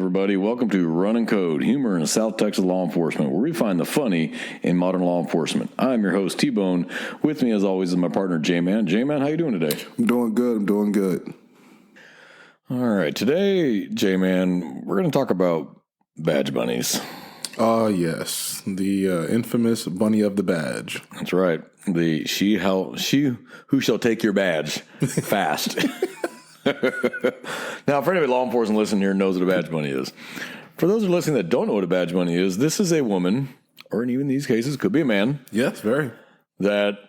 everybody. Welcome to Run and Code, humor in South Texas law enforcement, where we find the funny in modern law enforcement. I'm your host, T-Bone. With me, as always, is my partner, J-Man. J-Man, how you doing today? I'm doing good. All right. Today, J-Man, we're going to talk about badge bunnies. Yes. The infamous bunny of the badge. That's right. The she who shall take your badge fast. Now, for anybody law enforcement listening here knows what a badge bunny is. For those who are listening that don't know what a badge bunny is, this is a woman, or in even these cases, could be a man. Yes, very. That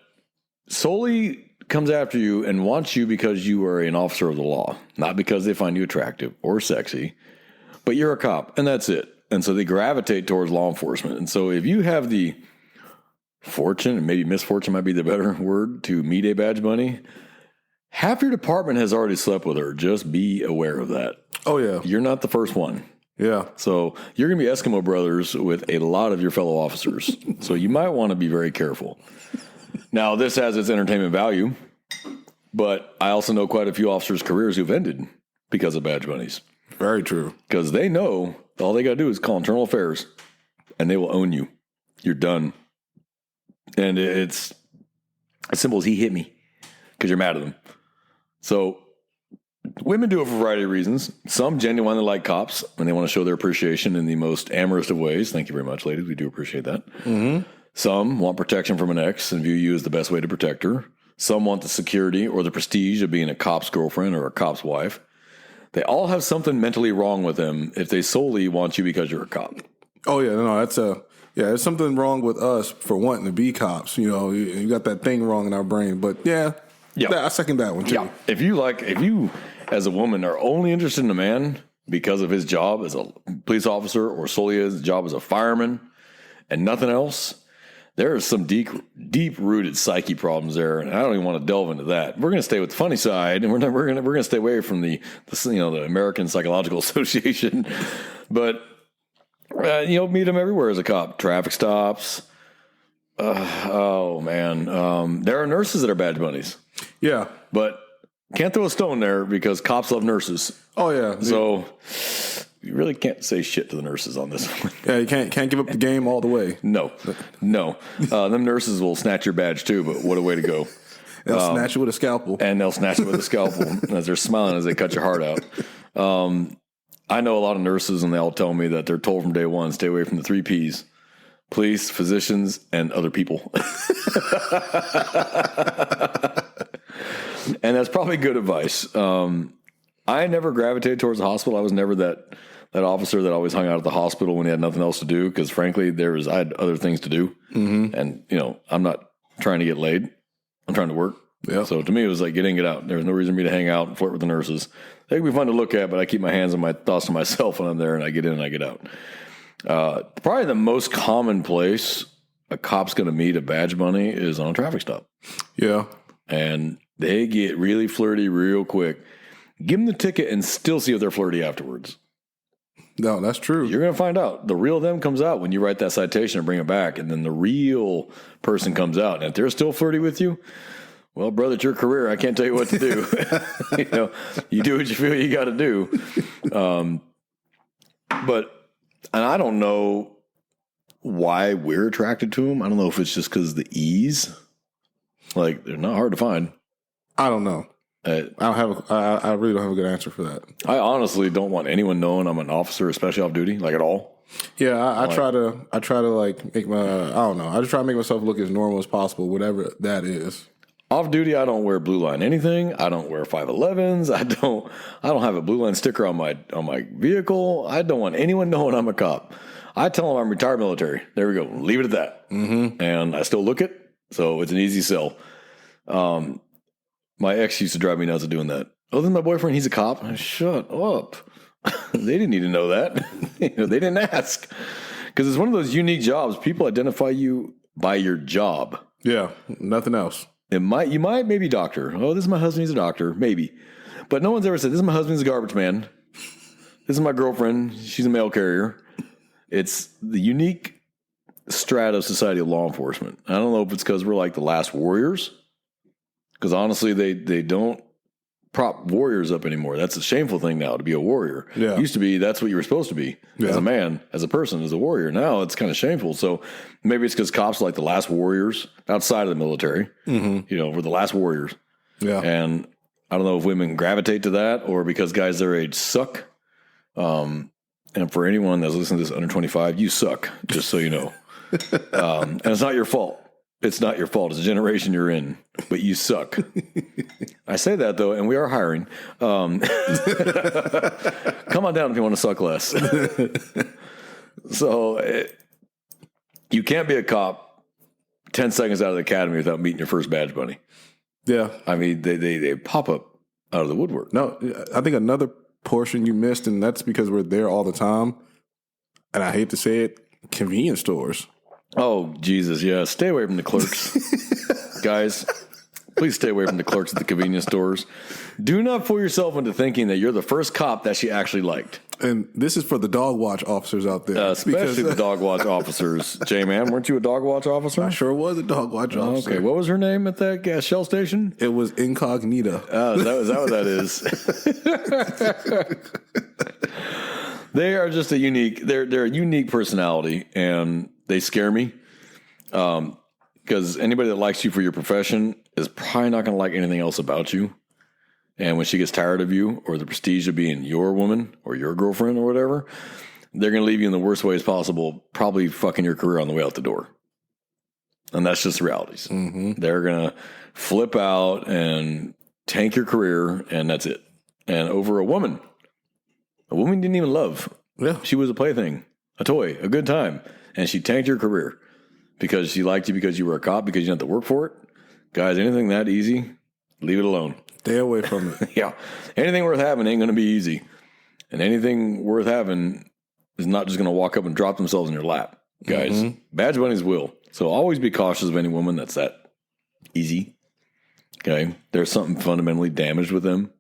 solely comes after you and wants you because you are an officer of the law, not because they find you attractive or sexy, but you're a cop, and that's it. And so they gravitate towards law enforcement. And so if you have the fortune, and maybe misfortune might be the better word, to meet a badge bunny, half your department has already slept with her. Just be aware of that. Oh, yeah. You're not the first one. Yeah. So you're going to be Eskimo brothers with a lot of your fellow officers. So you might want to be very careful. Now, this has its entertainment value, but I also know quite a few officers' careers who've ended because of badge bunnies. Very true. Because they know all they got to do is call internal affairs, and they will own you. You're done. And it's as simple as he hit me because you're mad at him. So women do it for a variety of reasons. Some genuinely like cops, and they want to show their appreciation in the most amorous of ways. Thank you very much, ladies. We do appreciate that. Mm-hmm. Some want protection from an ex and view you as the best way to protect her. Some want the security or the prestige of being a cop's girlfriend or a cop's wife. They all have something mentally wrong with them if they solely want you because you're a cop. Oh, yeah. No, there's something wrong with us for wanting to be cops. You know, you got that thing wrong in our brain. But, yeah, I second that one, too. Yeah. If you, as a woman, are only interested in a man because of his job as a police officer or solely his job as a fireman and nothing else, there are some deep-rooted psyche problems there, and I don't even want to delve into that. We're going to stay with the funny side, and we're going to stay away from the American Psychological Association. But meet them everywhere as a cop. Traffic stops. There are nurses that are badge bunnies. Yeah, but can't throw a stone there because cops love nurses. Oh yeah, so you really can't say shit to the nurses on this one. Yeah, you can't give up the game all the way. No. Them nurses will snatch your badge too, but what a way to go. They'll snatch it with a scalpel. And they'll snatch it with a scalpel as they're smiling as they cut your heart out. I know a lot of nurses, and they all tell me that they're told from day one, stay away from the 3 Ps. Police, physicians, and other people. And that's probably good advice. I never gravitated towards the hospital. I was never that officer that always hung out at the hospital when he had nothing else to do, because frankly, I had other things to do. Mm-hmm. And, I'm not trying to get laid. I'm trying to work. Yeah. So to me, it was like get in, get out. There was no reason for me to hang out and flirt with the nurses. They can be fun to look at, but I keep my hands and my thoughts to myself when I'm there, and I get in and I get out. Probably the most common place a cop's going to meet a badge bunny is on a traffic stop. Yeah. And they get really flirty real quick. Give them the ticket and still see if they're flirty afterwards. No, that's true. You're going to find out. The real them comes out when you write that citation and bring it back, and then the real person comes out. And if they're still flirty with you, well, brother, it's your career. I can't tell you what to do. You do what you feel you got to do. And I don't know why we're attracted to them. I don't know if it's just because of the ease. Like, they're not hard to find. I don't know. I really don't have a good answer for that. I honestly don't want anyone knowing I'm an officer, especially off duty, like at all. Yeah, I try to like make I just try to make myself look as normal as possible, whatever that is. Off duty, I don't wear blue line anything. I don't wear 511s. I don't have a blue line sticker on my vehicle. I don't want anyone knowing I'm a cop. I tell them I'm retired military. There we go. Leave it at that. Mm-hmm. And I still look it, so it's an easy sell. My ex used to drive me nuts of doing that. Oh, then my boyfriend, he's a cop. Shut up. They didn't need to know that. They didn't ask. Because it's one of those unique jobs. People identify you by your job. Yeah, nothing else. You might maybe doctor. Oh, this is my husband. He's a doctor. Maybe. But no one's ever said, this is my husband. He's a garbage man. This is my girlfriend. She's a mail carrier. It's the unique strata of society of law enforcement. I don't know if it's because we're like the last warriors. Because honestly, they don't prop warriors up anymore. That's a shameful thing now to be a warrior. Yeah. Used to be that's what you were supposed to be as a man, as a person, as a warrior. Now it's kind of shameful. So maybe it's because cops are like the last warriors outside of the military. You know, we're the last warriors. Yeah. And I don't know if women gravitate to that or because guys their age suck. And for anyone that's listening to this under 25, you suck, just so you know. And it's not your fault. It's not your fault. It's a generation you're in, but you suck. I say that, though, and we are hiring. Come on down if you want to suck less. So you can't be a cop 10 seconds out of the academy without meeting your first badge bunny. Yeah. I mean, they pop up out of the woodwork. No, I think another portion you missed, and that's because we're there all the time, and I hate to say it, convenience stores. Oh, Jesus, yeah. Stay away from the clerks. Guys, please stay away from the clerks at the convenience stores. Do not fool yourself into thinking that you're the first cop that she actually liked. And this is for the dog watch officers out there. Especially the dog watch officers. J-Man, weren't you a dog watch officer? I sure was a dog watch officer. Okay, what was her name at that gas shell station? It was Incognita. Is that what that is? They are just they're a unique personality, and they scare me. Because anybody that likes you for your profession is probably not going to like anything else about you. And when she gets tired of you or the prestige of being your woman or your girlfriend or whatever, they're going to leave you in the worst ways possible, probably fucking your career on the way out the door. And that's just the realities. They're going to flip out and tank your career, and that's it. And over a woman you didn't even love. Yeah. She was a plaything, a toy, a good time. And she tanked your career because she liked you because you were a cop, because you didn't have to work for it. Guys, anything that easy, leave it alone. Stay away from it. Yeah. Anything worth having ain't going to be easy. And anything worth having is not just going to walk up and drop themselves in your lap. Guys, badge bunnies will. So always be cautious of any woman that's that easy. Okay. There's something fundamentally damaged with them.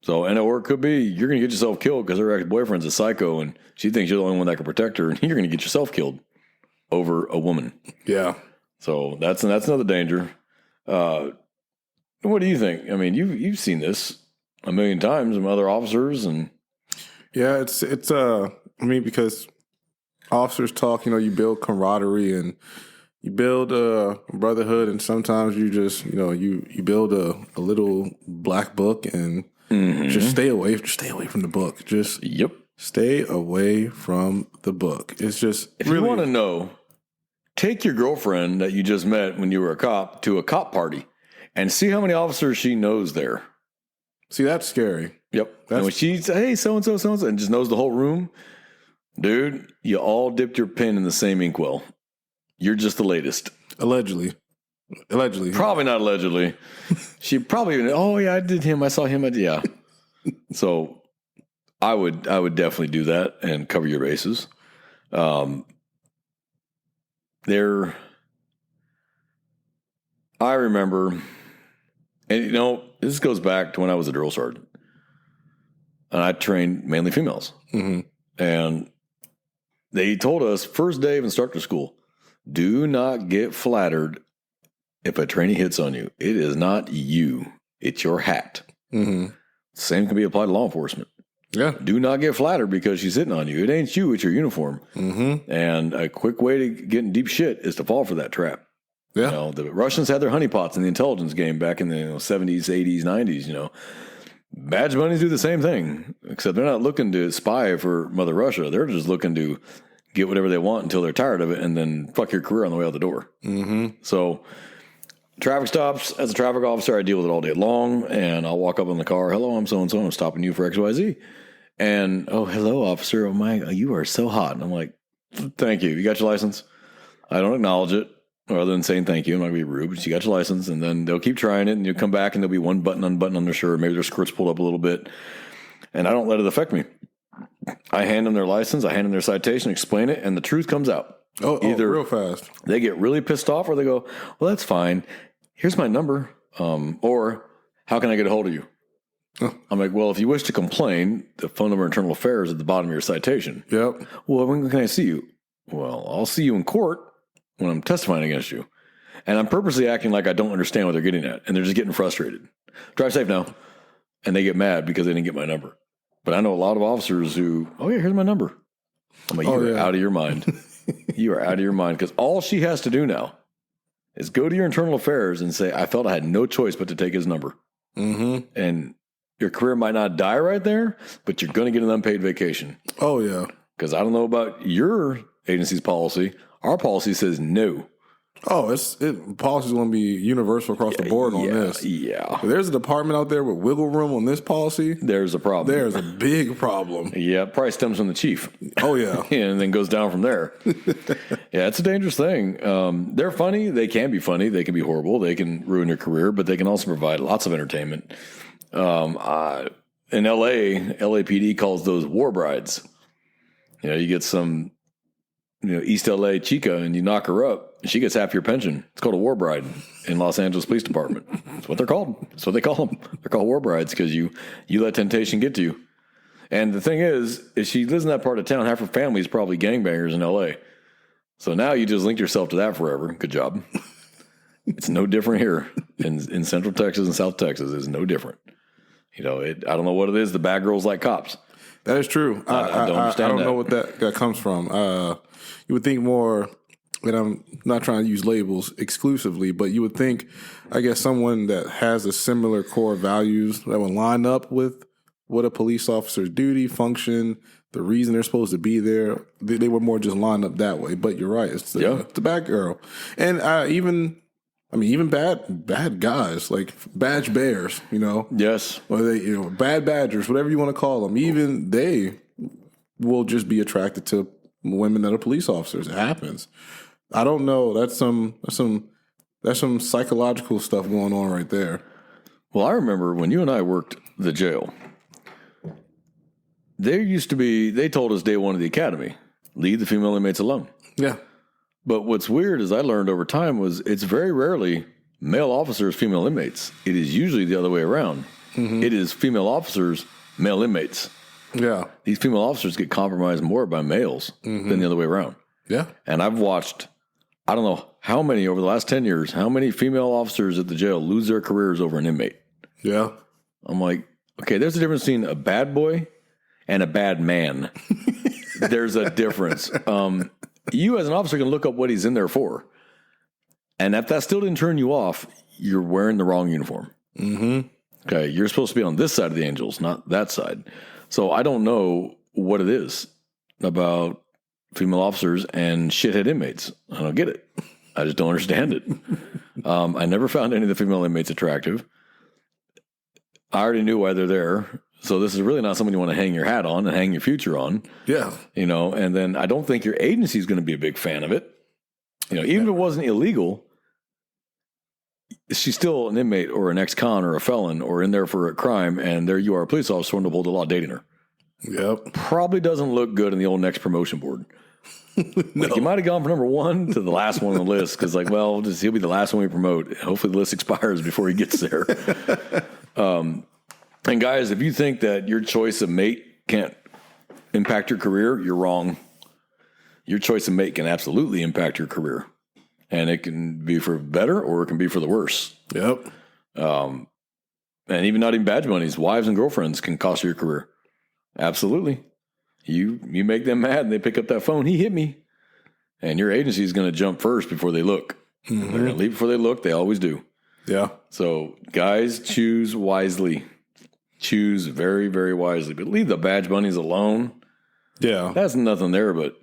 So, or it could be you're going to get yourself killed because her ex-boyfriend's a psycho and she thinks you're the only one that can protect her, and you're going to get yourself killed over a woman. Yeah. So that's another danger. What do you think? I mean, you've seen this a million times from other officers, and yeah, it's I mean, because officers talk, you build camaraderie and you build a brotherhood, and sometimes you just you build a little black book and just stay away from the book. Just stay away from the book. It's just if you want to know, take your girlfriend that you just met when you were a cop to a cop party. And see how many officers she knows there. See, that's scary. Yep. And when she says, hey, so-and-so, so-and-so, and just knows the whole room, dude, you all dipped your pen in the same inkwell. You're just the latest. Allegedly. Probably not allegedly. She probably, oh, yeah, I did him. I saw him. Yeah. So I would definitely do that and cover your bases. I remember... And, this goes back to when I was a drill sergeant. And I trained mainly females. And they told us, first day of instructor school, do not get flattered if a trainee hits on you. It is not you. It's your hat. Same can be applied to law enforcement. Yeah. Do not get flattered because she's hitting on you. It ain't you. It's your uniform. And a quick way to get in deep shit is to fall for that trap. Yeah. The Russians had their honeypots in the intelligence game back in the 70s, 80s, 90s, Badge bunnies do the same thing, except they're not looking to spy for Mother Russia. They're just looking to get whatever they want until they're tired of it and then fuck your career on the way out the door. So traffic stops, as a traffic officer, I deal with it all day long, and I'll walk up in the car. Hello, I'm so-and-so. I'm stopping you for XYZ. And, oh, hello, officer. Oh, my, you are so hot. And I'm like, thank you. You got your license? I don't acknowledge it. Other than saying thank you, I'm not going to be rude, but you got your license, and then they'll keep trying it, and you'll come back, and there'll be one button unbuttoned on their shirt. Maybe their skirt's pulled up a little bit, and I don't let it affect me. I hand them their license, I hand them their citation, explain it, and the truth comes out. Either real fast. They get really pissed off, or they go, well, that's fine. Here's my number, or how can I get a hold of you? I'm like, well, if you wish to complain, the phone number internal affairs is at the bottom of your citation. Yep. Well, when can I see you? Well, I'll see you in court when I'm testifying against you. And I'm purposely acting like I don't understand what they're getting at, and they're just getting frustrated. Drive safe now. and they get mad because they didn't get my number. But I know a lot of officers who, oh yeah, here's my number. I'm like, you're out of your mind. You are out of your mind, because all she has to do now is go to your internal affairs and say, I felt I had no choice but to take his number. Mm-hmm. And your career might not die right there, but you're going to get an unpaid vacation. Oh, yeah. Because I don't know about your agency's policy. Our policy says no. Oh, policy's going to be universal across the board on this. Yeah. If there's a department out there with wiggle room on this policy, there's a problem. There's a big problem. Yeah, probably stems from the chief. Oh, yeah. And then goes down from there. Yeah, it's a dangerous thing. They're funny. They can be funny. They can be horrible. They can ruin your career, but they can also provide lots of entertainment. In L.A., LAPD calls those war brides. You know, you get some, East L.A. chica and you knock her up. She gets half your pension. It's called a war bride in Los Angeles Police Department. That's what they're called. That's what they call them. They're called war brides because you let temptation get to you. And the thing is, if she lives in that part of town, half her family is probably gangbangers in L.A. So now you just linked yourself to that forever. Good job. It's no different here in Central Texas and South Texas. It's no different. I don't know what it is. The bad girls like cops. That is true. I don't understand. I don't know what that comes from. You would think more. And I'm not trying to use labels exclusively, but you would think, I guess, someone that has a similar core values that would line up with what a police officer's duty, function, the reason they're supposed to be there. They were more just lined up that way. But you're right. It's the bad girl. And even bad guys, like badge bears, Yes. Or they, bad badgers, whatever you want to call them. Even they will just be attracted to women that are police officers. It happens. I don't know. That's some psychological stuff going on right there. Well, I remember when you and I worked the jail, they told us day one of the academy, leave the female inmates alone. Yeah. But what's weird, as I learned over time, was it's very rarely male officers, female inmates. It is usually the other way around. Mm-hmm. It is female officers, male inmates. Yeah. These female officers get compromised more by males than the other way around. Yeah. And I've watched, I don't know how many over the last 10 years, how many female officers at the jail lose their careers over an inmate. Yeah. I'm like, okay, there's a difference between a bad boy and a bad man. There's a difference. You as an officer can look up what he's in there for. And if that still didn't turn you off, you're wearing the wrong uniform. Mm-hmm. Okay, you're supposed to be on this side of the angels, not that side. So I don't know what it is about female officers and shithead inmates. I don't get it. I just don't understand it. I never found any of the female inmates attractive. I already knew why they're there. So this is really not someone you want to hang your hat on and hang your future on. Yeah. And then I don't think your agency is going to be a big fan of it. Even if it wasn't illegal, she's still an inmate or an ex-con or a felon or in there for a crime, and there you are, a police officer sworn to uphold the law dating her. Yep. Probably doesn't look good in the old next promotion board. No. You might have gone from number one to the last one on the list because, he'll be the last one we promote. Hopefully the list expires before he gets there. And guys, if you think that your choice of mate can't impact your career, you're wrong. Your choice of mate can absolutely impact your career. And it can be for better or it can be for the worse. Yep. And even not even badge bunnies, wives and girlfriends can cost you your career. Absolutely. You make them mad and they pick up that phone. He hit me. And your agency is going to jump first before they look. Mm-hmm. They're going to leave before they look. They always do. Yeah. So guys, choose wisely. Choose very, very wisely. But leave the badge bunnies alone. Yeah. That's nothing there but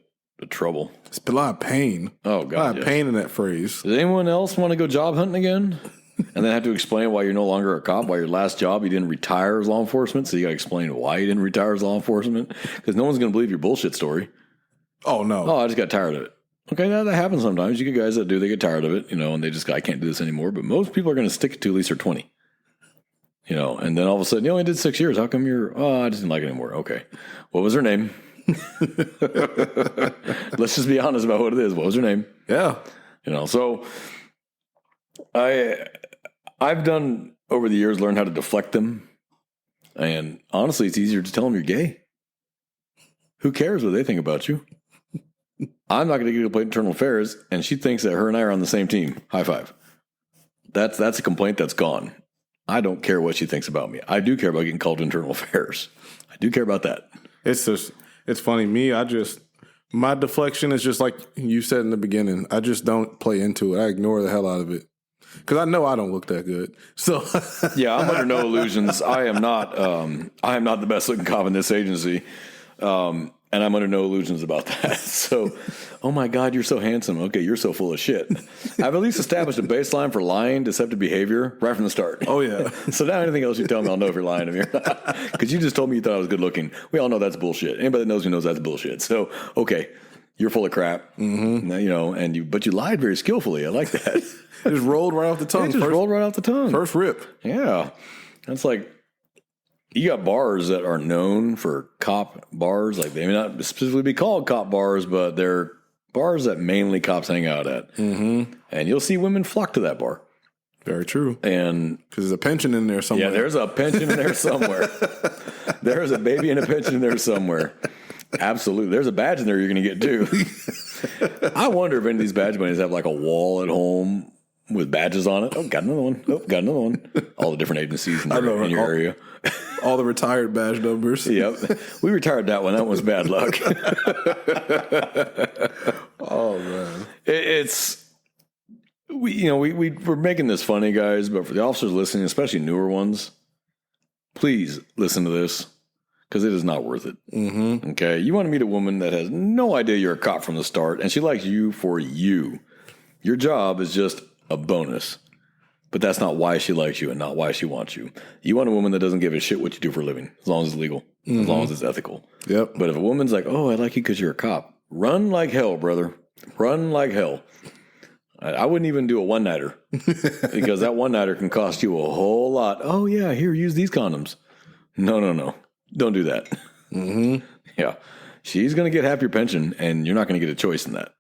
trouble. It's a lot of pain. Oh, God. A lot of pain in that phrase. Does anyone else want to go job hunting again? And then have to explain why you're no longer a cop, why your last job you didn't retire as law enforcement. So you got to explain why you didn't retire as law enforcement. Because no one's going to believe your bullshit story. Oh, no. Oh, I just got tired of it. Okay, that happens sometimes. You get guys that do, they get tired of it, and they just go, I can't do this anymore. But most people are going to stick it to at least they're 20. And then all of a sudden, you only did 6 years. How come I just didn't like it anymore. Okay. What was her name? Let's just be honest about what it is. What was her name? Yeah. So I've done over the years, learned how to deflect them. And honestly, it's easier to tell them you're gay. Who cares what they think about you? I'm not going to get a complaint internal affairs, and she thinks that her and I are on the same team. High five. That's a complaint that's gone. I don't care what she thinks about me. I do care about getting called to internal affairs. I do care about that. It's funny. My deflection is just like you said in the beginning. I just don't play into it. I ignore the hell out of it because I know I don't look that good. So yeah, I'm under no illusions. I am not the best looking cop in this agency. And I'm under no illusions about that. So, oh my God, you're so handsome. Okay, you're so full of shit. I've at least established a baseline for lying, deceptive behavior right from the start. Oh, yeah. So now anything else you tell me, I'll know if you're lying to me or not. Because you just told me you thought I was good looking. We all know that's bullshit. Anybody that knows me knows that's bullshit. So, okay, you're full of crap. Mm-hmm. But you lied very skillfully. I like that. It just rolled right off the tongue. Rolled right off the tongue. First rip. Yeah. That's like, you got bars that are known for cop bars. Like they may not specifically be called cop bars, but they're bars that mainly cops hang out at. Mm-hmm. And you'll see women flock to that bar. Very true. And because there's a pension in there somewhere. Yeah, there's a pension in there somewhere. There's a baby and a pension in there somewhere. Absolutely. There's a badge in there you're going to get too. I wonder if any of these badge bunnies have like a wall at home with badges on it. Oh, got another one. Oh, got another one. All the different agencies in your area. All the retired badge numbers. Yep. We retired that one. That one was bad luck. Oh, man. We're making this funny, guys, but for the officers listening, especially newer ones, please listen to this because it is not worth it. Mm-hmm. Okay? You want to meet a woman that has no idea you're a cop from the start, and she likes you for you. Your job is just a bonus. But that's not why she likes you and not why she wants you. You want a woman that doesn't give a shit what you do for a living, as long as it's legal, as long as it's ethical. Yep. But if a woman's like, oh, I like you because you're a cop, run like hell, brother. Run like hell. I wouldn't even do a one-nighter because that one-nighter can cost you a whole lot. Oh, yeah, here, use these condoms. No. Don't do that. Mm-hmm. Yeah. She's going to get half your pension, and you're not going to get a choice in that.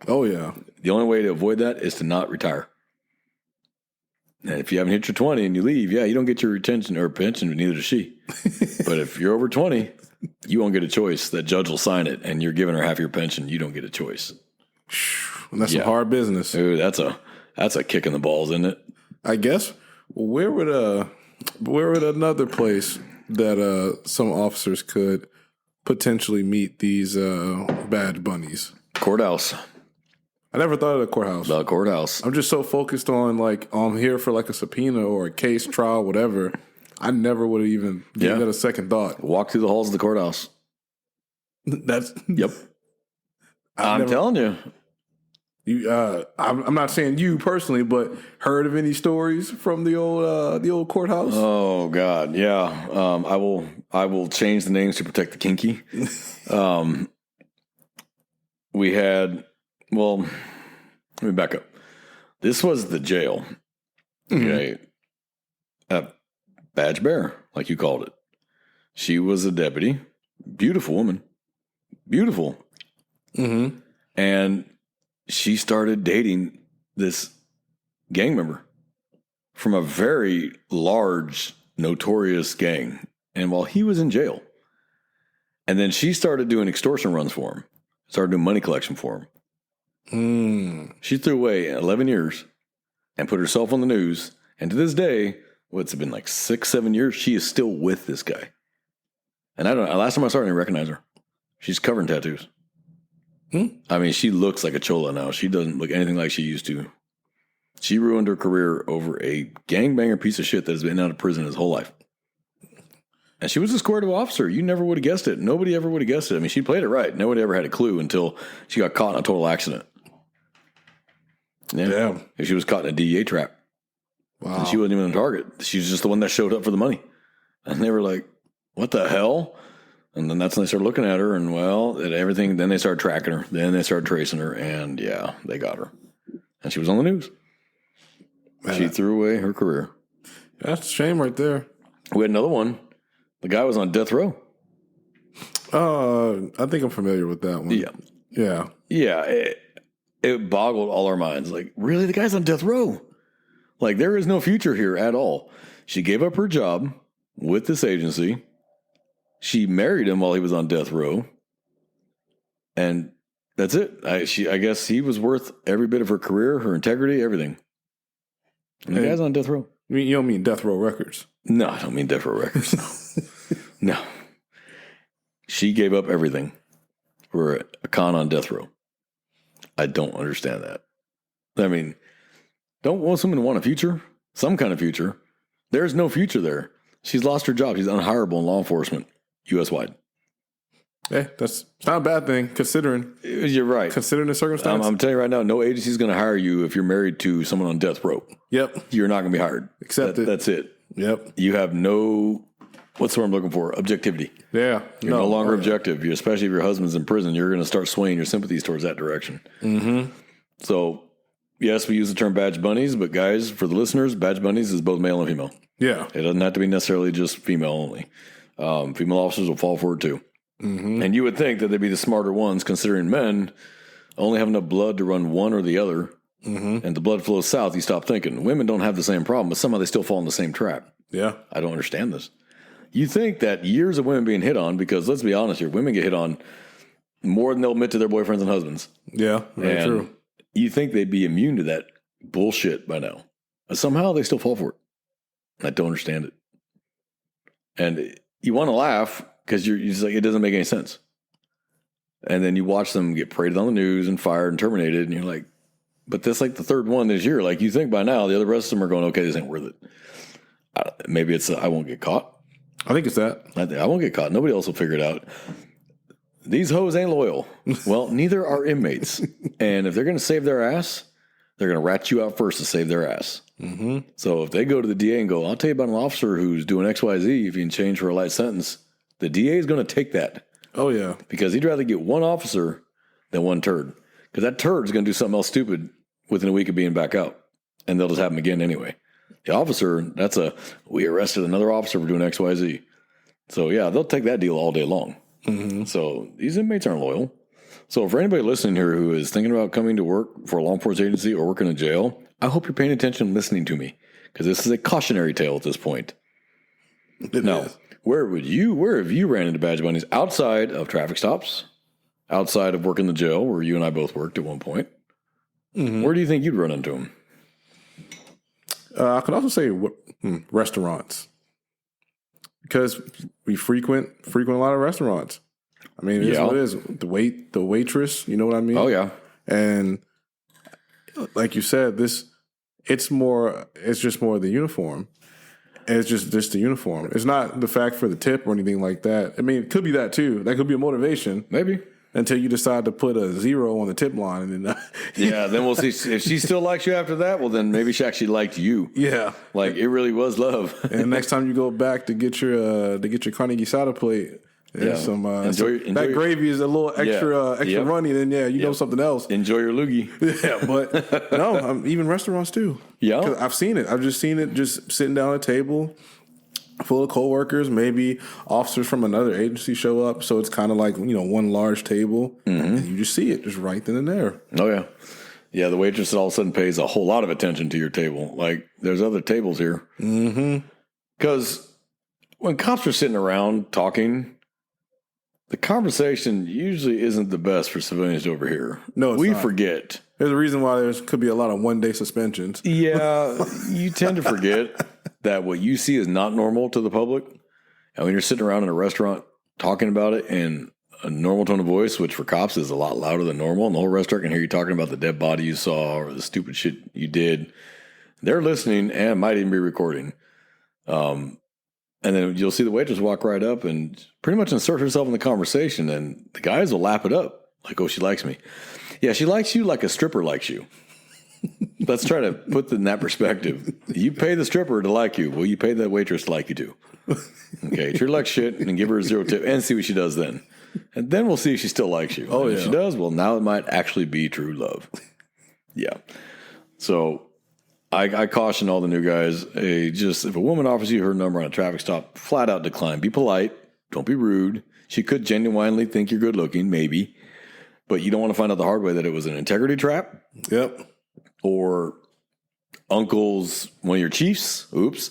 Oh, yeah. The only way to avoid that is to not retire. And if you haven't hit your 20 and you leave, you don't get your retention or pension, but neither does she. But if you're over 20, you won't get a choice. That judge will sign it, and you're giving her half your pension. You don't get a choice. And that's some hard business. Ooh, that's a kick in the balls, isn't it? I guess. Where would another place that some officers could potentially meet these badge bunnies? Courthouse. I never thought of the courthouse. The courthouse. I'm just so focused on like I'm here for like a subpoena or a case trial, whatever. I never would have even given it a second thought. Walk through the halls of the courthouse. Yep. I'm telling you. I'm not saying you personally, but heard of any stories from the old courthouse? Oh God, yeah. I will change the names to protect the kinky. We had. Well, let me back up. This was the jail. Okay. Badge bearer, like you called it. She was a deputy. Beautiful woman. Beautiful. Mm-hmm. And she started dating this gang member from a very large, notorious gang. And while he was in jail, and then she started doing extortion runs for him, started doing money collection for him. She threw away 11 years and put herself on the news. And to this day, what's it been like 6-7 years? She is still with this guy. And I don't know. Last time I saw her, I didn't recognize her. She's covered in tattoos. I mean, she looks like a chola now. She doesn't look anything like she used to. She ruined her career over a gangbanger piece of shit that has been out of prison his whole life. And she was a square-to officer. You never would have guessed it. Nobody ever would have guessed it. I mean, she played it right. Nobody ever had a clue until she got caught in a total accident. Yeah. Damn. She was caught in a DEA trap. Wow. And she wasn't even a target. She was just the one that showed up for the money. And they were like, what the hell? And then that's when they started looking at her, and everything. Then they started tracking her. Then they started tracing her, and they got her. And she was on the news. Man. She threw away her career. That's a shame right there. We had another one. The guy was on death row. I think I'm familiar with that one. Yeah. It boggled all our minds. Like, really? The guy's on death row? Like, there is no future here at all. She gave up her job with this agency. She married him while he was on death row. And that's it. I guess he was worth every bit of her career, her integrity, everything. And the guy's on death row. You don't mean Death Row Records? No, I don't mean Death Row Records. No. No. She gave up everything for a con on death row. I don't understand that. I mean, don't most women want a future? Some kind of future. There's no future there. She's lost her job. She's unhireable in law enforcement, U.S.-wide. Yeah, it's not a bad thing, considering. You're right. Considering the circumstances. I'm telling you right now, no agency is going to hire you if you're married to someone on death row. Yep. You're not going to be hired. That's it. Yep. You have no, what's the word I'm looking for? Objectivity. Yeah. You're no longer objective. You, especially if your husband's in prison, you're going to start swaying your sympathies towards that direction. Mm-hmm. So, yes, we use the term badge bunnies, but guys, for the listeners, badge bunnies is both male and female. Yeah. It doesn't have to be necessarily just female only. Female officers will fall for it too. Mm-hmm. And you would think that they'd be the smarter ones, considering men only have enough blood to run one or the other. Mm-hmm. And the blood flows south, you stop thinking. Women don't have the same problem, but somehow they still fall in the same trap. Yeah. I don't understand this. You think that years of women being hit on, because let's be honest here, women get hit on more than they'll admit to their boyfriends and husbands. Yeah, very true. You think they'd be immune to that bullshit by now. But somehow they still fall for it. I don't understand it. And you want to laugh because you're just like, it doesn't make any sense. And then you watch them get paraded on the news and fired and terminated, and you're like, but that's like the third one this year. Like, you think by now the other rest of them are going, okay, this ain't worth it. Maybe it's I won't get caught. I think it's that. I won't get caught. Nobody else will figure it out. These hoes ain't loyal. Well, neither are inmates. And if they're going to save their ass, they're going to rat you out first to save their ass. Mm-hmm. So if they go to the DA and go, I'll tell you about an officer who's doing XYZ if you can change for a light sentence, the DA is going to take that. Oh, yeah. Because he'd rather get one officer than one turd. Because that turd is going to do something else stupid within a week of being back out. And they'll just have him again anyway. The officer, we arrested another officer for doing XYZ. So, yeah, they'll take that deal all day long. Mm-hmm. So these inmates aren't loyal. So for anybody listening here who is thinking about coming to work for a law enforcement agency or working in jail, I hope you're paying attention and listening to me, because this is a cautionary tale at this point. Now, where have you ran into badge bunnies outside of traffic stops, outside of working the jail where you and I both worked at one point? Mm-hmm. Where do you think you'd run into them? I could also say restaurants, because we frequent a lot of restaurants. I mean, it is what it is. The waitress, you know what I mean? Oh yeah. And like you said, it's just more the uniform. It's just the uniform. It's not the fact for the tip or anything like that. I mean, it could be that too. That could be a motivation. Maybe. Until you decide to put a 0 on the tip line, and then then we'll see if she still likes you after that. Well, then maybe she actually liked you. Yeah, like it really was love. And next time you go back to get your Carnegie soda plate, some that gravy is a little extra runny. Then you know something else. Enjoy your loogie. Yeah, but no, even restaurants too. Yeah, 'cause I've seen it. I've just seen it just sitting down at a table full of coworkers, maybe officers from another agency show up. So it's kind of like, one large table, and you just see it just right then and there. Oh, yeah. Yeah, the waitress all of a sudden pays a whole lot of attention to your table. Like, there's other tables here. Mm-hmm. Because when cops are sitting around talking, the conversation usually isn't the best for civilians to overhear. No, we forget. There's a reason why there could be a lot of one-day suspensions. Yeah, you tend to forget that what you see is not normal to the public. And when you're sitting around in a restaurant talking about it in a normal tone of voice, which for cops is a lot louder than normal, and the whole restaurant can hear you talking about the dead body you saw or the stupid shit you did, they're listening and might even be recording. And then you'll see the waitress walk right up and pretty much insert herself in the conversation, and the guys will lap it up. Like, oh, she likes me. Yeah, she likes you like a stripper likes you. Let's try to put it in that perspective. You pay the stripper to like you. Well, you pay that waitress to like you too. Okay, treat her like shit and give her a 0 tip and see what she does then. And then we'll see if she still likes you. Oh, and if she does, well, now it might actually be true love. Yeah. So I caution all the new guys, just if a woman offers you her number on a traffic stop, flat out decline. Be polite. Don't be rude. She could genuinely think you're good looking, maybe. But you don't want to find out the hard way that it was an integrity trap. Yep. Or uncle's one of your chiefs. Oops.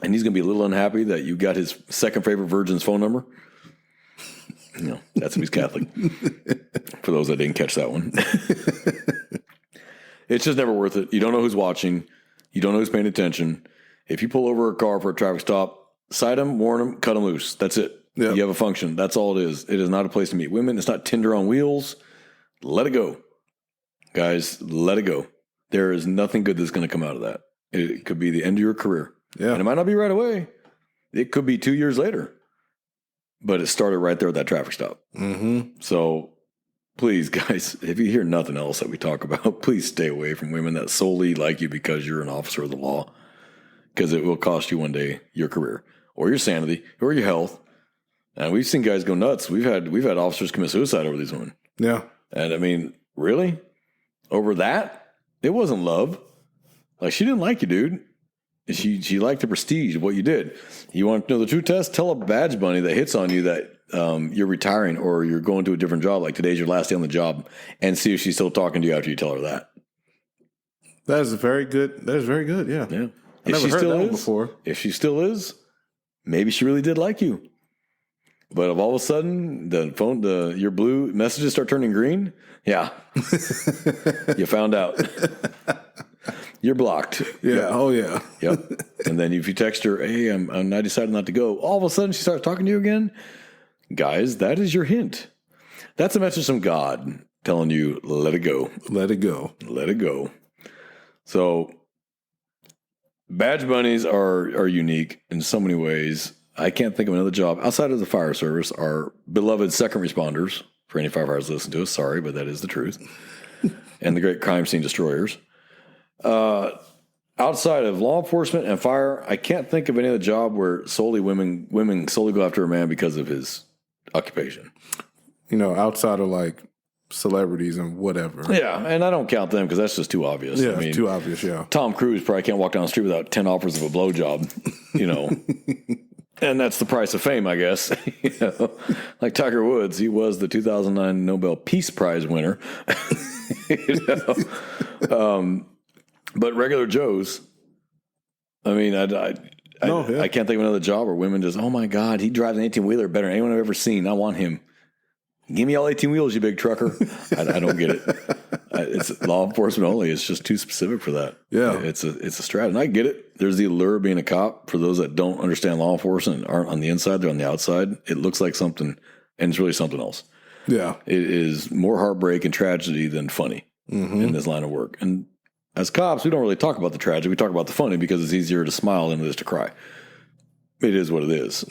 And he's going to be a little unhappy that you got his second favorite virgin's phone number. That's if he's Catholic. For those that didn't catch that one. It's just never worth it. You don't know who's watching. You don't know who's paying attention. If you pull over a car for a traffic stop, sight them, warn them, cut them loose. That's it. Yep. You have a function. That's all it is. It is not a place to meet women. It's not Tinder on wheels. Let it go. Guys, let it go. There is nothing good that's going to come out of that. It could be the end of your career. Yeah. And it might not be right away. It could be 2 years later. But it started right there at that traffic stop. Mm-hmm. So please, guys, if you hear nothing else that we talk about, please stay away from women that solely like you because you're an officer of the law. Because it will cost you one day your career or your sanity or your health. And we've seen guys go nuts. We've had officers commit suicide over these women. Yeah. And I mean, really? Over that? It wasn't love. Like, she didn't like you, dude. She liked the prestige of what you did. You want to know the true test? Tell a badge bunny that hits on you that you're retiring or you're going to a different job, like today's your last day on the job, and see if she's still talking to you after you tell her that. That is very good. That is very good, yeah. Yeah. I've never heard that one before. If she still is, maybe she really did like you. But if all of a sudden your blue messages start turning green, yeah, you found out. You're blocked. Yeah. Yep. Oh yeah. Yep. And then if you text her, hey, I decided not to go. All of a sudden she starts talking to you again. Guys, that is your hint. That's a message from God telling you, let it go. Let it go. Let it go. So badge bunnies are unique in so many ways. I can't think of another job outside of the fire service. Our beloved second responders, for any firefighters listen to us, sorry, but that is the truth. And the great crime scene destroyers. Outside of law enforcement and fire, I can't think of any other job where solely women solely go after a man because of his occupation. You know, outside of like celebrities and whatever. Yeah, and I don't count them because that's just too obvious. Yeah, I mean, it's too obvious, yeah. Tom Cruise probably can't walk down the street without 10 offers of a blowjob, you know. And that's the price of fame, I guess. You know, like Tiger Woods, he was the 2009 Nobel Peace Prize winner. You know? But regular Joes, I mean, I can't think of another job where women just, oh my God, he drives an 18-wheeler better than anyone I've ever seen. I want him. Give me all 18 wheels, you big trucker. I don't get it. It's law enforcement only. It's just too specific for that. Yeah. It's a strat. And I get it. There's the allure of being a cop. For those that don't understand law enforcement and aren't on the inside, they're on the outside. It looks like something, and it's really something else. Yeah. It is more heartbreak and tragedy than funny in this line of work. And as cops, we don't really talk about the tragedy. We talk about the funny because it's easier to smile than it is to cry. It is what it is.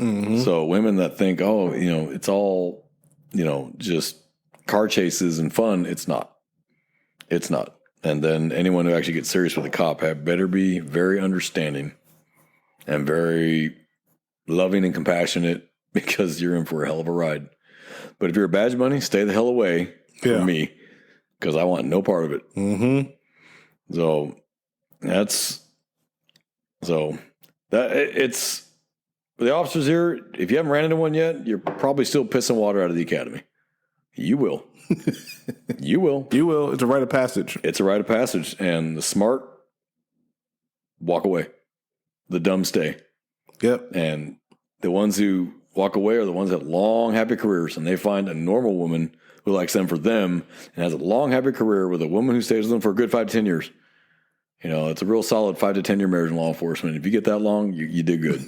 So women that think, oh, you know, it's all, you know, just car chases and fun. It's not. It's not. And then anyone who actually gets serious with a cop better be very understanding and very loving and compassionate because you're in for a hell of a ride. But if you're a badge bunny, stay the hell away from me because I want no part of it. So it's the officers here. If you haven't ran into one yet, you're probably still pissing water out of the academy. You will. You will. You will. It's a rite of passage. It's a rite of passage. And the smart walk away. The dumb stay. Yep. And the ones who walk away are the ones that have long, happy careers. And they find a normal woman who likes them for them and has a long, happy career with a woman who stays with them for a good 5 to 10 years. You know, it's a real solid 5 to 10 year marriage in law enforcement. If you get that long, you did good.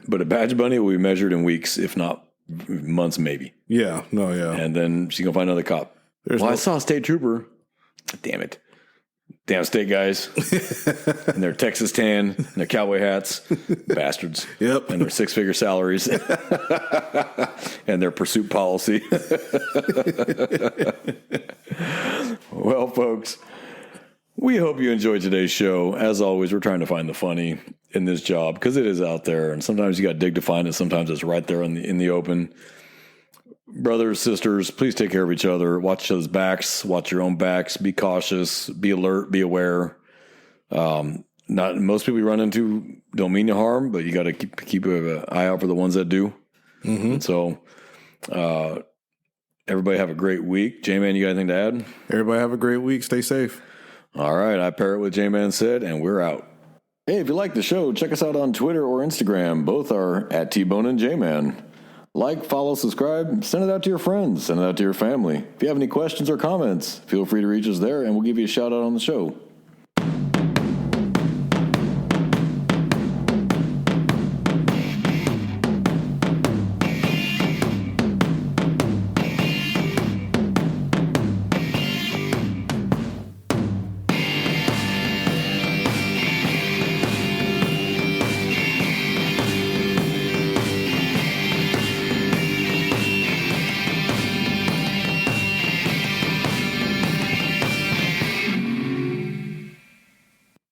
But a badge bunny will be measured in weeks, if not months, maybe. Yeah. No, yeah. And then she's going to find another cop. I saw a state trooper. Damn it. Damn state guys. And their Texas tan and their cowboy hats. Bastards. Yep. And their 6-figure salaries. And their pursuit policy. Well, folks, we hope you enjoyed today's show. As always, we're trying to find the funny in this job because it is out there. And sometimes you got to dig to find it. Sometimes it's right there in the open. Brothers, sisters, please take care of each other. Watch each other's backs. Watch your own backs. Be cautious. Be alert. Be aware. Not most people you run into don't mean you harm, but you got to keep an eye out for the ones that do. So, everybody have a great week. J-Man, you got anything to add? Everybody have a great week. Stay safe. All right. I pair it with J-Man said, and we're out. Hey, if you like the show, check us out on Twitter or Instagram. Both are at T-Bone and J-Man. Like, follow, subscribe, send it out to your friends, send it out to your family. If you have any questions or comments, feel free to reach us there and we'll give you a shout out on the show.